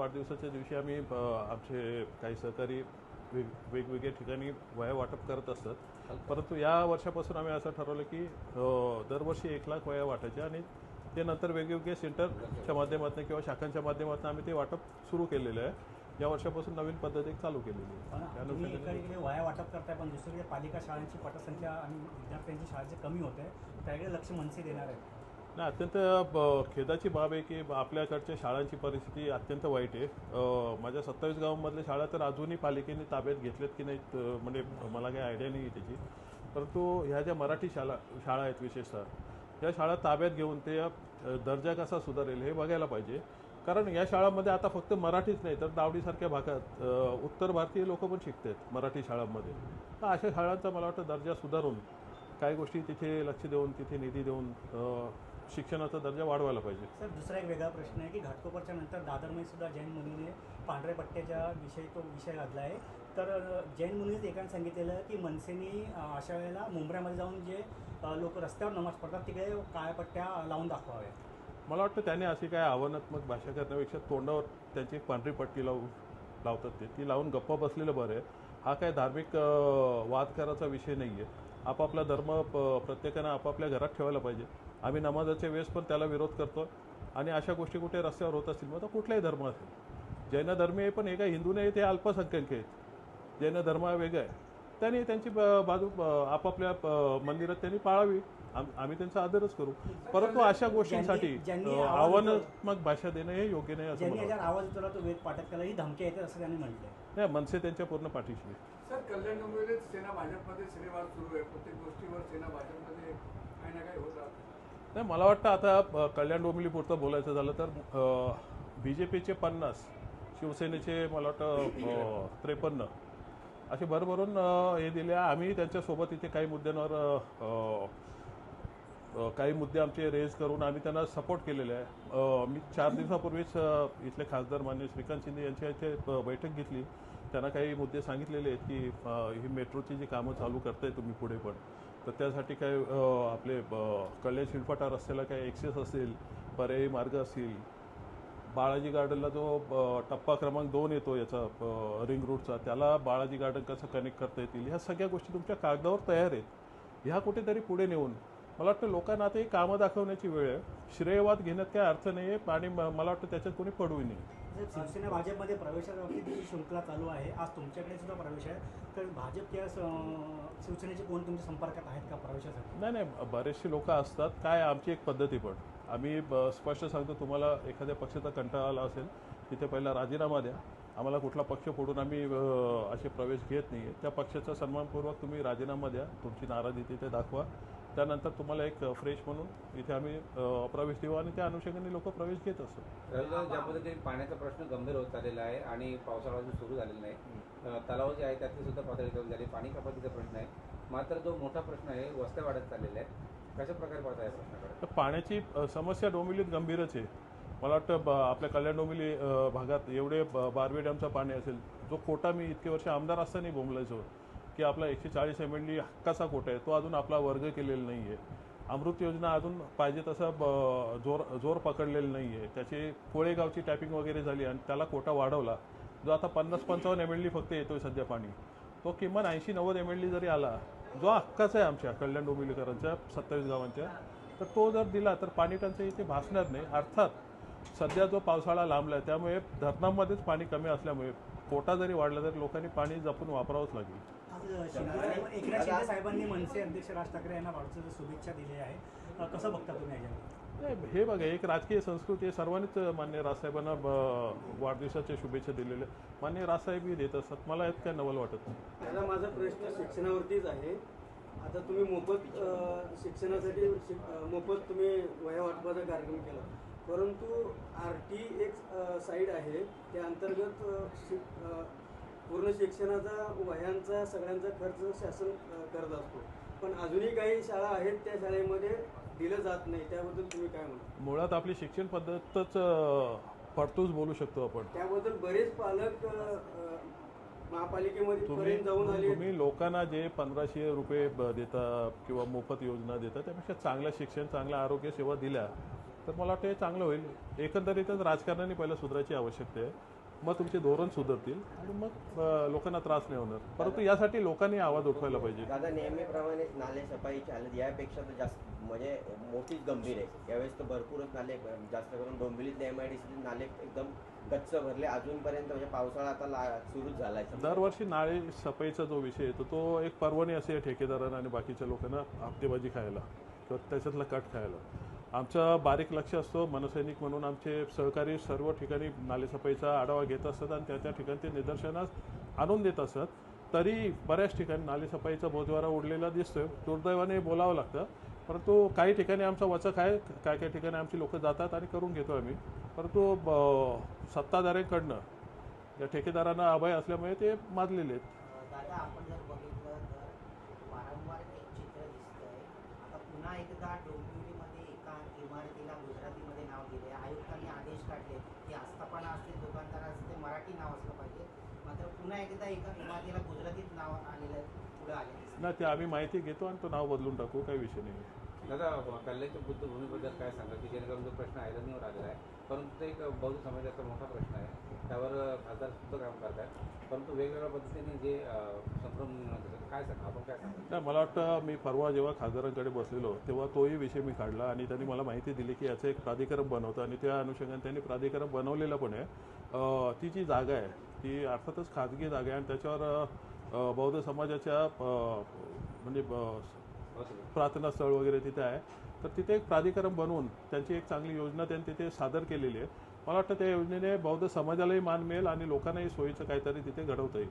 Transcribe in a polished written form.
वाढदिवसाच्या दिवशी आम्ही आमचे काही सहकारी वेगवेगळ्या ठिकाणी वह्या वाटप करत असतात. परंतु या वर्षापासून आम्ही असं ठरवलं की दरवर्षी 1,00,000 वह्या वाटायच्या आणि ते नंतर वेगवेगळे सेंटरच्या माध्यमातून किंवा शाखांच्या माध्यमातून आम्ही ते वाटप सुरू केलेलं आहे. या वर्षापासून नवीन पद्धत एक चालू केलेली आहे. तुम्ही एकीकडे वह्या वाटप करताय, पण दुसरीकडे पालिका शाळांची पटसंख्या आणि विद्यार्थ्यांची शाळेचे कमी होते, त्याकडे लक्ष मनसे देणार आहे. नाही, अत्यंत खेदाची बाब आहे की आपल्याकडच्या शाळांची परिस्थिती अत्यंत वाईट आहे. माझ्या 27 गावांमधल्या शाळा तर अजूनही पालिकेने ताब्यात घेतल्यात की नाहीत म्हणजे मला काही आयडिया नाही आहे त्याची. परंतु ह्या ज्या मराठी शाळा आहेत विशेषतः या शाळा ताब्यात घेऊन ते दर्जा कसा सुधारेल हे बघायला पाहिजे. कारण या शाळांमध्ये आता फक्त मराठीच नाही तर दावडीसारख्या भागात उत्तर भारतीय लोक पण शिकतात मराठी शाळांमध्ये. तर अशा शाळांचा मला वाटतं दर्जा सुधारून काही गोष्टी तिथे लक्ष देऊन तिथे निधी देऊन शिक्षणाचा दर्जा वाढवायला पाहिजे. सर, दुसरा एक वेगळा प्रश्न आहे की घाटकोपरच्या नंतर दादरमध्ये सुद्धा जैन मुलीने पांढऱ्या पट्ट्याच्या विषय घातला आहे. तर जैन मुलीनेच एकाने सांगितलेलं की मनसेने अशा वेळेला मुंबऱ्यामध्ये जाऊन जे लोक रस्त्यावर नमाज पडतात तिकडे काळ्या पट्ट्या लावून दाखवाव्या. मला वाटतं त्याने अशी काय आव्हानात्मक भाषा करण्यापेक्षा तोंडावर त्यांची एक पांढरी पट्टी लावतात ती लावून गप्पा बसलेलं बरं आहे. हा काय धार्मिक वाद करायचा विषय नाही आहे. आपापला धर्म प्रत्येकानं आपापल्या घरात ठेवायला पाहिजे. आम्ही नमाजाच्या वेळेस पण त्याला विरोध करतो आणि अशा गोष्टी कुठे रस्त्यावर होत असतील मग कुठलाही धर्म असेल. जैन धर्म आहे पण एका हिंदू नाही, ते अल्पसंख्याक आहेत. जैन धर्म हा वेगळा आहे. त्यांनी त्यांची बाजू आपापल्या मंदिरात त्यांनी पाळावी. आम्ही त्यांचा आदरच करू. परंतु अशा गोष्टींसाठी आव्हानात्मक भाषा देणं हे योग्य नाही असं मला वाटतं. आवाज उचलला तो वेद पाठक ही धमकी येते असं त्यांनी म्हटलंय. नाही, मनसे त्यांच्या पूर्ण पाठीशी. सर, कल्याण डोंबिवलीत सेना भाजपमध्ये श्रीवाद सुरू आहे. प्रत्येक गोष्टीवर सेना भाजपमध्ये काही ना काही होत राहतं. नाही, मला वाटतं आता कल्याण डोंबिवलीपुरतं बोलायचं झालं तर BJPचे 50, शिवसेनेचे मला वाटतं 53 असे भरभरून हे दिले. आम्ही त्यांच्यासोबत इथे काही मुद्द्यांवर काही मुद्दे आमचे रेज करून आम्ही त्यांना सपोर्ट केलेले आहे. मी 4 दिवसापूर्वीच इथले खासदार मान्य श्रीकांत शिंदे यांच्या इथे बैठक घेतली. त्यांना काही मुद्दे सांगितलेले आहेत की ही मेट्रोची जी कामं चालू करताय तुम्ही पुढे पण तर त्यासाठी काय आपले कल्याण शिलफाटा रस्त्याला काय ॲक्सेस असेल, पर्यायी मार्ग असतील, बाळाजी गार्डनला जो टप्पा क्रमांक 2 येतो याचा रिंग रोडचा त्याला बाळाजी गार्डन कसं कनेक्ट करता येतील, ह्या सगळ्या गोष्टी तुमच्या कागदावर तयार आहेत. ह्या कुठेतरी पुढे नेऊन मला वाटतं लोकांना आता ही कामं दाखवण्याची वेळ आहे. श्रेयवाद घेण्यात काय अर्थ नाही आहे आणि मला वाटतं त्याच्यात कोणी पडूही नाही. शिवसेना भाजपमध्ये प्रवेशाबाबतीत जी शृंखला चालू आहे, आज तुमच्याकडे सुद्धा प्रवेश आहे, तर भाजप किंवा शिवसेनेचे कोण तुमच्या संपर्कात आहेत का प्रवेशासाठी? नाही, बरेचसे लोक असतात. काय आमची एक पद्धती पण आम्ही स्पष्ट सांगतो, तुम्हाला एखाद्या पक्षाचा कंटाळा आला असेल तिथे पहिला राजीनामा द्या. आम्हाला कुठला पक्ष फोडून आम्ही असे प्रवेश घेत नाही आहे. त्या पक्षाचा सन्मानपूर्वक तुम्ही राजीनामा द्या, तुमची नाराजी तिथे दाखवा. त्यानंतर तुम्हाला एक फ्रेश म्हणून इथे आम्ही प्रवेश देऊ आणि त्या अनुषंगाने लोक प्रवेश घेत असतात. ज्या पद्धतीने पाण्याचा प्रश्न गंभीर होत चाललेला आहे आणि पावसाळा जो सुरू झालेला नाही, तलाव जे आहे त्यातली सुद्धा पातळी कमी झाली, पाणी कपातीचा प्रश्न आहे. मात्र जो मोठा प्रश्न आहे वस्त्या वाढत चाललेल्या आहे, कशा प्रकारे पाहता या प्रश्नाकडे? तर पाण्याची समस्या डोंबिवलीत गंभीरच आहे. मला वाटतं आपल्या कल्याण डोंबिवली भागात एवढे बारवे डॅमचं पाणी असेल, जो कोटा मी इतके वर्ष आमदार असताना बोंबलायचो की आपला 140 MLD हक्काचा कोटा आहे, तो अजून आपला वर्ग केलेला नाही आहे. अमृत योजना अजून पाहिजे तसं जोर पकडलेलं नाही आहे. त्याची कोळेगावची टॅपिंग वगैरे झाली आणि त्याला कोटा वाढवला, जो आता 50-55 MLD फक्त येतोय सध्या पाणी. तो किमान 80-90 MLD जरी आला, जो हक्काचा आहे आमच्या कल्याण डोंबिवलीकरांच्या 27 गावांच्या, तर तो जर दिला तर पाणी टंचाई इथे भासणार नाही. अर्थात सध्या जो पावसाळा लांबला आहे त्यामुळे धरणांमध्येच पाणी कमी असल्यामुळे कोटा जरी वाढला तरी लोकांनी पाणी जपून वापरावंच लागेल. एकनाथ शिंदे साहेबांनी मनसे अध्यक्ष राज ठाकरे यांना वाढदिवसाच्या शुभेच्छा दिल्या आहे, कसं बघता तुम्ही याच्यामध्ये? हे बघा, एक राजकीय संस्कृती आहे. सर्वांनीच मान्य राजसाहेबांना वाढदिवसाच्या शुभेच्छा दिलेल्या मान्य राजसाहेबही देत असतात. मला यात काय नवल वाटत नाही. आता माझा प्रश्न शिक्षणावरतीच आहे. आता तुम्ही मोफत शिक्षणासाठी मोफत तुम्ही वह्या वाटपाचा कार्यक्रम केला, परंतु RT एक साईड आहे, त्या अंतर्गत पूर्ण शिक्षणाचा वह्यांचा सगळ्यांचा खर्च शासन करत असतो. पण अजूनही काही शाळा आहेत त्या शाळेमध्ये दिलं जात नाही, त्याबद्दल तुम्ही काय म्हणता? मुळात आपली शिक्षण पद्धतच पडतोच बोलू शकतो आपण. त्याबद्दल बरेच पालक महापालिकेमध्ये पर्यंत जाऊन आले. तुम्ही लोकांना जे 1500 रुपये देता किंवा मोफत योजना देता त्यापेक्षा चांगलं शिक्षण, चांगलं आरोग्य सेवा दिल्या तर मला वाटतं हे चांगलं होईल. एकंदरीतच राजकारणाने पहिलं सुधारायची आवश्यकता आहे. मग तुमचे धोरण सुधारतील आणि मग लोकांना त्रास नाही होणार. परंतु यासाठी लोकांनी आवाज उठवायला पाहिजे. दादा नेहमीप्रमाणे नाले सफाईची हालत यापेक्षा तर जास्त म्हणजे मोठीच गंभीर आहे. यावेळेस तर भरपूरच नाले, जास्त करून डोंबिवलीतले MIDC नाले एकदम गच्च भरले अजूनपर्यंत. म्हणजे पावसाळा आता सुरूच झालाय. दरवर्षी नाळे सफाईचा जो विषय येतो तो एक पर्वणी असे ठेकेदारांना आणि बाकीच्या लोकांना हप्तेबाजी खायला किंवा त्याच्यातला कट खायला. आमचं बारीक लक्ष असतो. मनसैनिक म्हणून आमचे सहकारी सर्व ठिकाणी नालेसफाईचा आढावा घेत असतात आणि त्या ठिकाणी ते निदर्शनास आणून देत असतात. तरी बऱ्याच ठिकाणी नालेसफाईचा बोजवारा उडलेला दिसतोय. दुर्दैवाने बोलावं लागतं. परंतु काही ठिकाणी आमचा वचक आहे, काही ठिकाणी आमची लोक जातात आणि करून घेतो आम्ही. परंतु सत्ताधाऱ्यांकडनं या ठेकेदारांना अभय असल्यामुळे ते माजलेले आहेत. दादा आपण जर बघितलं तर वारंवार एक चित्र दिसतंय. आता पुन्हा एकदा डोंबिवलीमध्ये एका इमारतीला गुजरातीमध्ये नाव दिले. आयुक्तांनी आदेश काढले की आस्थापना असतील, दुकानदार असतील, ते मराठी नाव असलं पाहिजे. मात्र पुन्हा एकदा एका इमारतीला गुजरातीत नाव आलेलं पुढे आले. नाही, ते आम्ही माहिती घेतो आणि तो नाव बदलून टाकू, काही विषय नाही. दादा कल्याणच्या बुद्धभूमीबद्दल काय सांगा की जेणेकरून जो प्रश्न ऐरणीवर आलेला आहे, परंतु ते एक बौद्ध समाजाचा मोठा प्रश्न आहे. त्यावर खासदार सुद्धा काम करत आहेत, परंतु वेगवेगळ्या पद्धतीने जे संभ्रम काय सांगा, आपण काय सांगा? नाही, मला वाटतं मी परवा जेव्हा खासदारांकडे बसलेलो तेव्हा तोही विषय मी काढला आणि त्यांनी मला माहिती दिली की याचं एक प्राधिकरण बनवतं आणि त्या अनुषंगाने त्यांनी प्राधिकरण बनवलेलं पण आहे. ती जी जागा आहे ती अर्थातच खाजगी जागा आहे आणि त्याच्यावर बौद्ध समाजाच्या म्हणजे प्रार्थना स्थळ वगैरे तिथे आहे. तर तिथे एक प्राधिकरण बनवून त्यांची एक चांगली योजना त्यांनी तिथे सादर केलेली आहे. मला वाटतं त्या योजनेने बौद्ध समाजालाही मान मिळेल आणि लोकांनाही सोयीचं काहीतरी तिथे घडवता येईल.